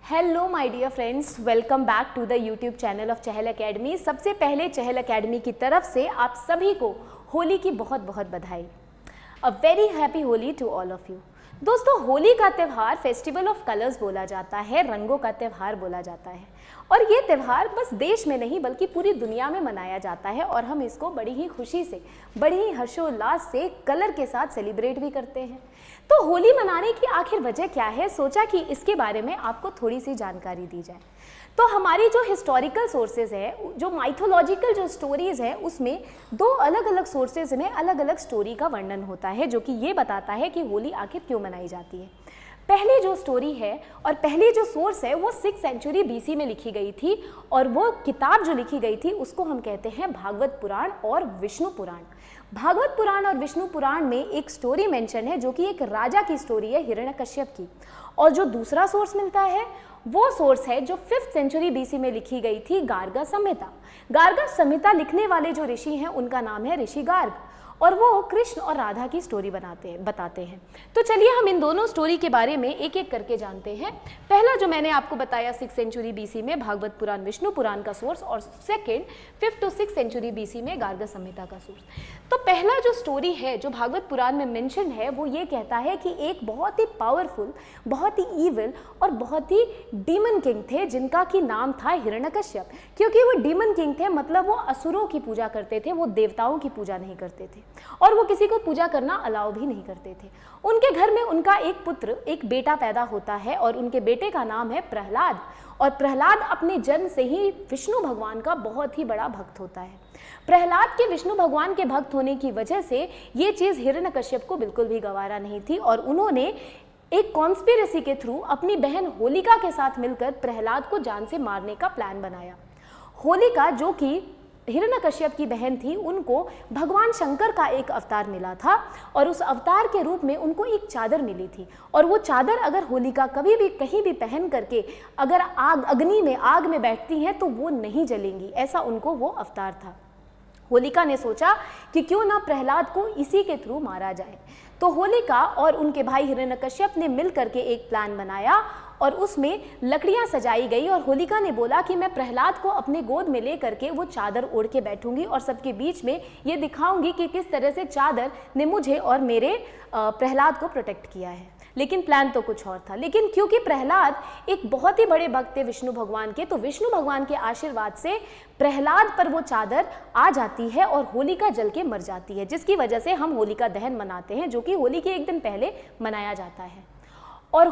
Hello my dear friends, welcome back to the YouTube channel of Chahal academy. सबसे पहले चहल academy की तरफ से आप सभी को होली की बहुत बहुत बधाई। A very happy Holi to all of you. दोस्तों, होली का त्यौहार फेस्टिवल ऑफ कलर्स बोला जाता है, रंगों का त्यौहार बोला जाता है। और ये त्यौहार बस देश में नहीं बल्कि पूरी दुनिया में मनाया जाता है और हम इसको बड़ी ही खुशी से, बड़ी ही हर्षोल्लास से, कलर के साथ सेलिब्रेट भी करते हैं। तो होली मनाने की आखिर वजह क्या है, सोचा कि इसके बारे में आपको थोड़ी सी जानकारी दी जाए। तो हमारी जो हिस्टोरिकल सोर्सेज है, जो माइथोलॉजिकल जो स्टोरीज है, उसमें दो अलग अलग सोर्सेज में अलग अलग स्टोरी का वर्णन होता है जो कि ये बताता है कि होली आखिर क्यों मनाई जाती है। पहली जो स्टोरी है और पहली जो सोर्स है वो 6th सेंचुरी BC में लिखी गई थी और वो किताब जो लिखी गई थी उसको हम कहते हैं भागवत पुराण और विष्णु पुराण। भागवत पुराण और विष्णु पुराण में एक स्टोरी मेंशन है जो कि एक राजा की स्टोरी है, हिरण्यकश्यप की। और जो दूसरा सोर्स मिलता है वो सोर्स है जो 5th सेंचुरी BC में लिखी गई थी, गार्गा संहिता। गार्गा संहिता लिखने वाले जो ऋषि हैं उनका नाम है ऋषि गार्ग और वो कृष्ण और राधा की स्टोरी बताते हैं। तो चलिए हम इन दोनों स्टोरी के बारे में एक एक करके जानते हैं। पहला जो मैंने आपको बताया 6th सेंचुरी BC में भागवत पुराण विष्णु पुराण का सोर्स, और second 5th to 6th century BC में गार्गा संहिता का सोर्स। तो पहला जो स्टोरी है जो भागवत पुराण में मेंशन है वो ये कहता है कि एक बहुत ही पावरफुल, बहुत ही ईविल और बहुत ही डीमन किंग थे जिनका की नाम था हिरण्यकश्यप। क्योंकि वो डीमन किंग थे मतलब वो असुरों की पूजा करते थे, वो देवताओं की पूजा नहीं करते थे और वो किसी को पूजा करना अलाउ भी नहीं करते थे। उनके घर में उनका एक पुत्र, एक बेटा पैदा होता है और उनके बेटे का नाम है प्रहलाद। और प्रहलाद अपने जन्म से ही विष्णु भगवान का बहुत ही बड़ा भक्त होता है। प्रहलाद के विष्णु भगवान के भक्त होने की वजह से ये चीज़ हिरण्यकश्यप को बिल्कुल भी गवारा नहीं थी और उन्होंने एक कॉन्स्पिरेसी के थ्रू अपनी बहन होलिका के साथ मिलकर प्रहलाद को जान से मारने का प्लान बनाया। होलिका जो कि हिरण्यकश्यप की बहन थी, उनको भगवान शंकर का एक अवतार मिला था और उस अवतार के रूप में उनको एक चादर मिली थी और वो चादर अगर होलिका कभी भी कहीं भी पहन करके अगर आग में बैठती हैं तो वो नहीं जलेंगी, ऐसा उनको वो अवतार था। होलिका ने सोचा कि क्यों ना प्रहलाद को इसी के थ्रू मारा जाए। तो होलिका और उनके भाई हिरण्यकश्यप ने मिल करके एक प्लान बनाया और उसमें लकड़ियां सजाई गई और होलिका ने बोला कि मैं प्रहलाद को अपने गोद में ले करके वो चादर ओढ़ के बैठूंगी और सबके बीच में ये दिखाऊंगी कि किस तरह से चादर ने मुझे और मेरे प्रहलाद को प्रोटेक्ट किया है। लेकिन प्लान तो कुछ और था। लेकिन क्योंकि प्रहलाद एक बहुत ही बड़े भक्त थे विष्णु भगवान के, तो विष्णु भगवान के आशीर्वाद से प्रहलाद पर वो चादर आ जाती है और होलिका जल के मर जाती है, जिसकी वजह से हम होलिका दहन मनाते हैं जो कि होली के एक दिन पहले मनाया जाता है। और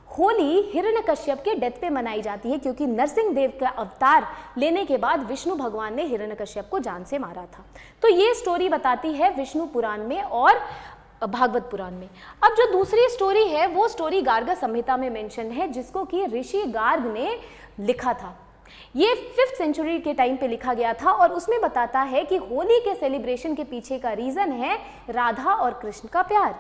होली हिरण्यकश्यप के डेथ पे मनाई जाती है क्योंकि नरसिंह देव का अवतार लेने के बाद विष्णु भगवान ने हिरण्यकश्यप को जान से मारा था। तो ये स्टोरी बताती है विष्णु पुराण में और भागवत पुराण में। अब जो दूसरी स्टोरी है वो स्टोरी गार्गा संहिता में मेंशन है जिसको कि ऋषि गार्ग ने लिखा था। ये 5th सेंचुरी के टाइम पे लिखा गया था और उसमें बताता है कि होली के सेलिब्रेशन के पीछे का रीजन है राधा और कृष्ण का प्यार।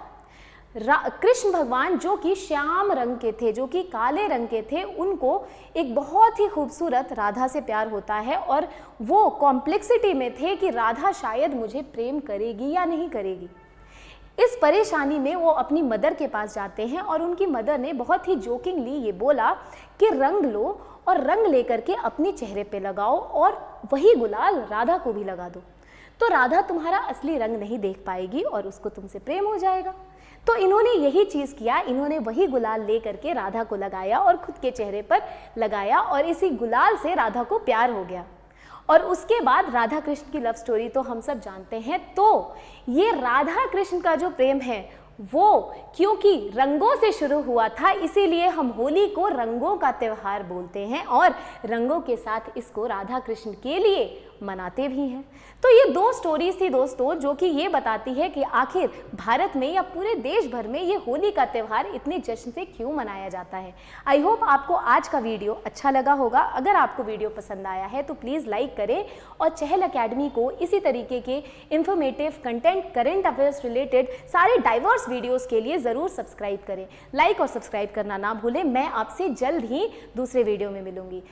कृष्ण भगवान जो कि श्याम रंग के थे, जो कि काले रंग के थे, उनको एक बहुत ही खूबसूरत राधा से प्यार होता है और वो कॉम्प्लेक्सिटी में थे कि राधा शायद मुझे प्रेम करेगी या नहीं करेगी। इस परेशानी में वो अपनी मदर के पास जाते हैं और उनकी मदर ने बहुत ही जोकिंगली ये बोला कि रंग लो और रंग लेकर के अपने चेहरे पे लगाओ और वही गुलाल राधा को भी लगा दो, तो राधा तुम्हारा असली रंग नहीं देख पाएगी और उसको तुमसे प्रेम हो जाएगा। तो इन्होंने यही चीज़ किया, इन्होंने वही गुलाल ले करके राधा को लगाया और खुद के चेहरे पर लगाया और इसी गुलाल से राधा को प्यार हो गया। और उसके बाद राधा कृष्ण की लव स्टोरी तो हम सब जानते हैं। तो ये राधा कृष्ण का जो प्रेम है वो क्योंकि रंगों से शुरू हुआ था, इसीलिए हम होली को रंगों का त्यौहार बोलते हैं और रंगों के साथ इसको राधा कृष्ण के लिए मनाते भी हैं। तो ये दो स्टोरीज थी दोस्तों जो कि ये बताती है कि आखिर भारत में या पूरे देश भर में ये होली का त्यौहार इतने जश्न से क्यों मनाया जाता है। आई होप आपको आज का वीडियो अच्छा लगा होगा। अगर आपको वीडियो पसंद आया है तो प्लीज़ लाइक करें और चहल एकेडमी को इसी तरीके के informative content, current affairs related सारे डाइवर्स वीडियोज़ के लिए ज़रूर सब्सक्राइब करें। लाइक और सब्सक्राइब करना ना भूलें। मैं आपसे जल्द ही दूसरे वीडियो में मिलूंगी।